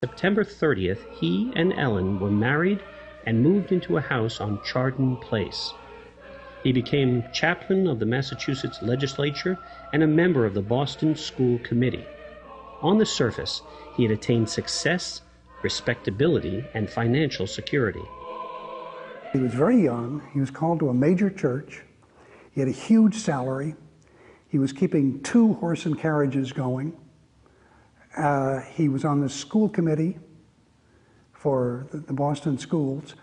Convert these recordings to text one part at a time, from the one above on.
September 30th, he and Ellen were married and moved into a house on Chardon Place. He became chaplain of the Massachusetts legislature and a member of the Boston School Committee. On the surface, he had attained success, respectability, and financial security. He was very young. He was called to a major church. He had a huge salary. He was keeping 2 horse and carriages going. He was on the school committee for the Boston schools.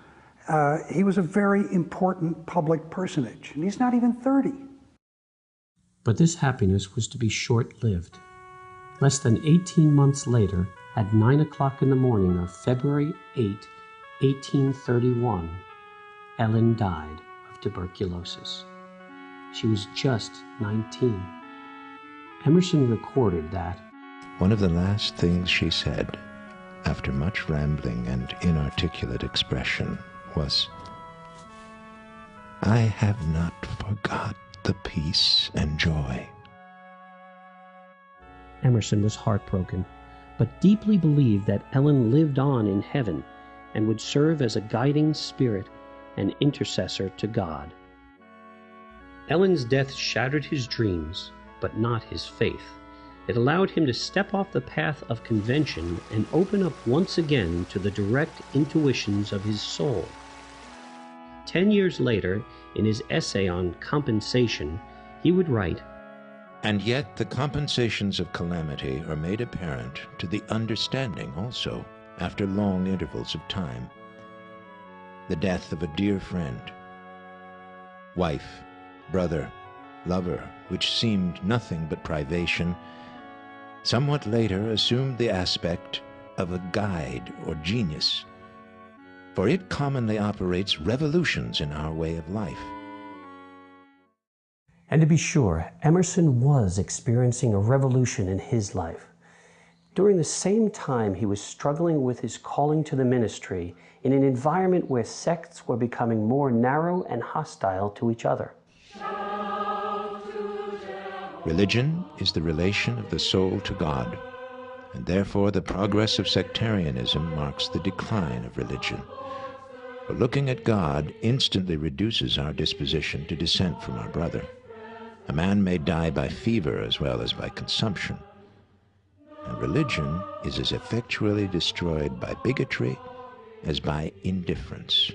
He was a very important public personage, and he's not even 30. But this happiness was to be short-lived. Less than 18 months later, at 9 o'clock in the morning of February 8, 1831, Ellen died of tuberculosis. She was just 19. Emerson recorded that, "One of the last things she said, after much rambling and inarticulate expression, was, 'I have not forgot the peace and joy.'" Emerson was heartbroken, but deeply believed that Ellen lived on in heaven and would serve as a guiding spirit and intercessor to God. Ellen's death shattered his dreams, but not his faith. It allowed him to step off the path of convention and open up once again to the direct intuitions of his soul. 10 years later, in his essay on compensation, he would write, "And yet the compensations of calamity are made apparent to the understanding also, after long intervals of time. The death of a dear friend, wife, brother, lover, which seemed nothing but privation, somewhat later assumed the aspect of a guide or genius, for it commonly operates revolutions in our way of life." And to be sure, Emerson was experiencing a revolution in his life. During the same time, he was struggling with his calling to the ministry in an environment where sects were becoming more narrow and hostile to each other. Religion is the relation of the soul to God, and therefore the progress of sectarianism marks the decline of religion. For looking at God instantly reduces our disposition to dissent from our brother. A man may die by fever as well as by consumption, and religion is as effectually destroyed by bigotry as by indifference.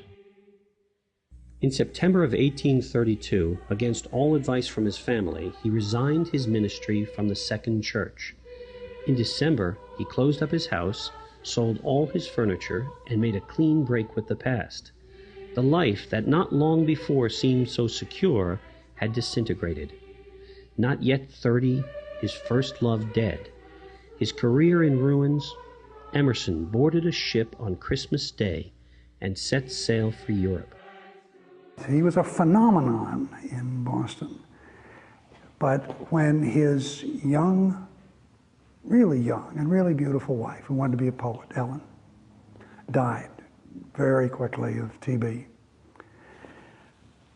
In September of 1832, against all advice from his family, he resigned his ministry from the Second Church. In December, he closed up his house, sold all his furniture, and made a clean break with the past. The life that not long before seemed so secure had disintegrated. Not yet 30, his first love dead, his career in ruins, Emerson boarded a ship on Christmas Day and set sail for Europe. He was a phenomenon in Boston. But when his young, really young and really beautiful wife, who wanted to be a poet, Ellen, died very quickly of TB,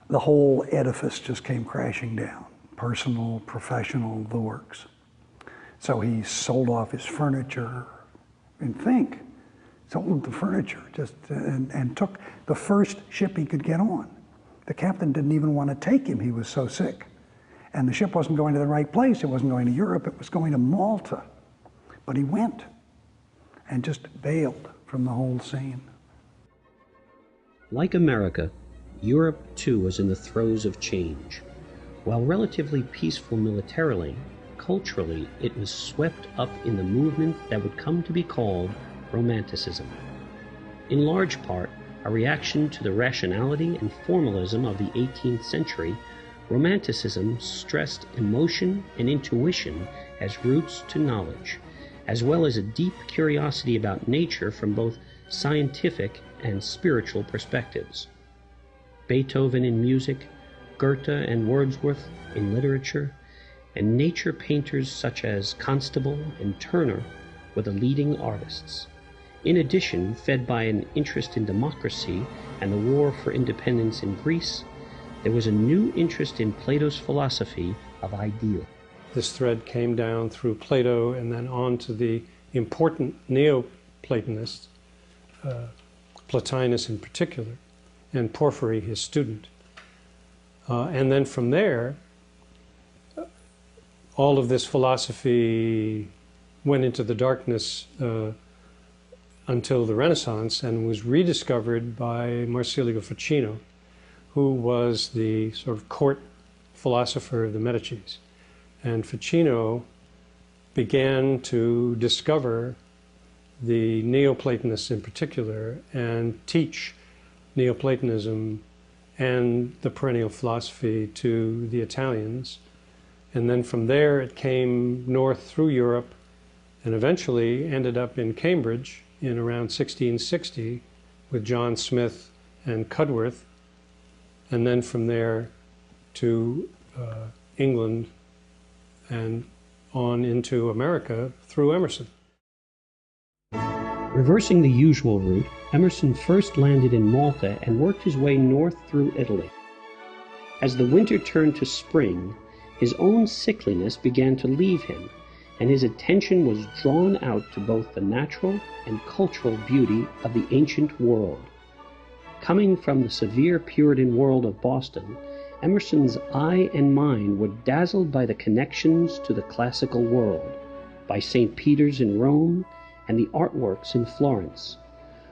the whole edifice just came crashing down. Personal, professional, the works. So he sold off his furniture, and sold the furniture and took the first ship he could get on. The captain didn't even want to take him, he was so sick. And the ship wasn't going to the right place, it wasn't going to Europe, it was going to Malta. But he went and just bailed from the whole scene. Like America, Europe too was in the throes of change. While relatively peaceful militarily, culturally it was swept up in the movement that would come to be called Romanticism. In large part, a reaction to the rationality and formalism of the 18th century, Romanticism stressed emotion and intuition as roots to knowledge, as well as a deep curiosity about nature from both scientific and spiritual perspectives. Beethoven in music, Goethe and Wordsworth in literature, and nature painters such as Constable and Turner were the leading artists. In addition, fed by an interest in democracy and the war for independence in Greece, there was a new interest in Plato's philosophy of ideal. This thread came down through Plato and then on to the important Platonists, Plotinus in particular, and Porphyry, his student. And then from there, all of this philosophy went into the darkness until the Renaissance and was rediscovered by Marsilio Ficino, who was the sort of court philosopher of the Medicis. And Ficino began to discover the Neoplatonists in particular and teach Neoplatonism and the perennial philosophy to the Italians. And then from there it came north through Europe and eventually ended up in Cambridge in around 1660 with John Smith and Cudworth, and then from there to England and on into America through Emerson. Reversing the usual route, Emerson first landed in Malta and worked his way north through Italy. As the winter turned to spring, his own sickliness began to leave him, and his attention was drawn out to both the natural and cultural beauty of the ancient world. Coming from the severe Puritan world of Boston, Emerson's eye and mind were dazzled by the connections to the classical world, by St. Peter's in Rome and the artworks in Florence.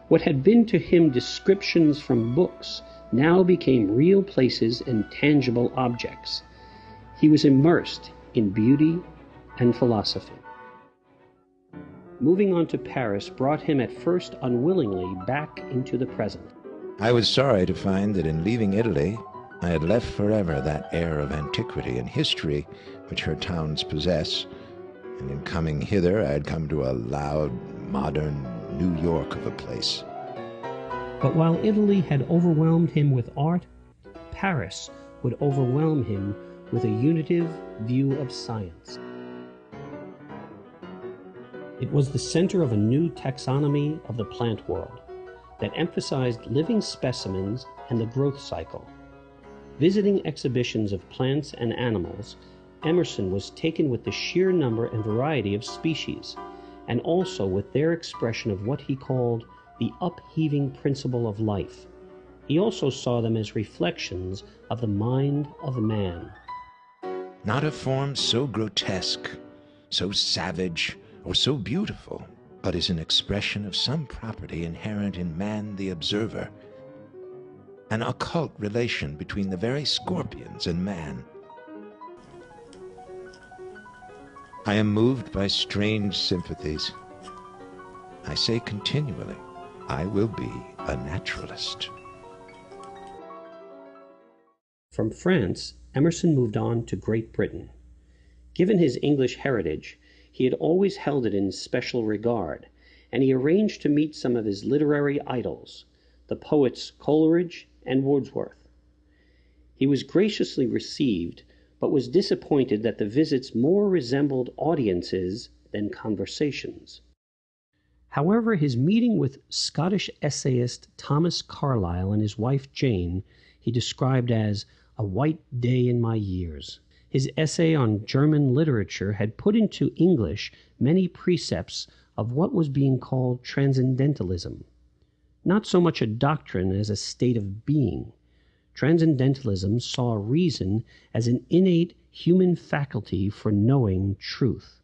What had been to him descriptions from books now became real places and tangible objects. He was immersed in beauty and philosophy. Moving on to Paris brought him at first unwillingly back into the present. I was sorry to find that in leaving Italy, I had left forever that air of antiquity and history which her towns possess, and in coming hither I had come to a loud, modern New York of a place. But while Italy had overwhelmed him with art, Paris would overwhelm him with a unitive view of science. It was the center of a new taxonomy of the plant world that emphasized living specimens and the growth cycle. Visiting exhibitions of plants and animals, Emerson was taken with the sheer number and variety of species, and also with their expression of what he called the upheaving principle of life. He also saw them as reflections of the mind of man. Not a form so grotesque, so savage, or so beautiful, but is an expression of some property inherent in man the observer, an occult relation between the very scorpions and man. I am moved by strange sympathies. I say continually, I will be a naturalist. From France, Emerson moved on to Great Britain. Given his English heritage, he had always held it in special regard, and he arranged to meet some of his literary idols, the poets Coleridge and Wordsworth. He was graciously received, but was disappointed that the visits more resembled audiences than conversations. However, his meeting with Scottish essayist Thomas Carlyle and his wife Jane he described as a white day in my years. His essay on German literature had put into English many precepts of what was being called transcendentalism. Not so much a doctrine as a state of being. Transcendentalism saw reason as an innate human faculty for knowing truth,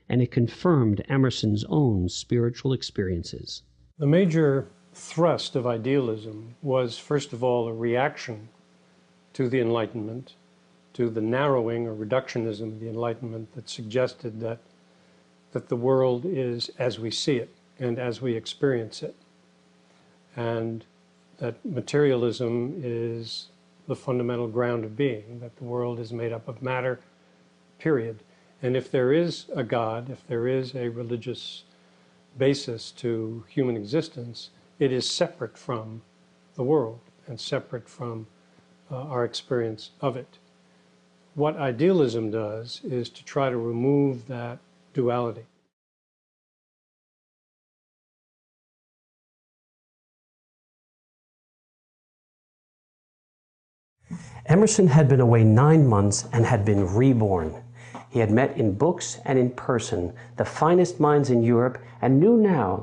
and it confirmed Emerson's own spiritual experiences. The major thrust of idealism was, first of all, a reaction to the Enlightenment, to the narrowing or reductionism of the Enlightenment that suggested that the world is as we see it and as we experience it, and that materialism is the fundamental ground of being, that the world is made up of matter, period. And if there is a God, if there is a religious basis to human existence, it is separate from the world and separate from our experience of it. What idealism does is to try to remove that duality. Emerson had been away 9 months and had been reborn. He had met in books and in person the finest minds in Europe and knew now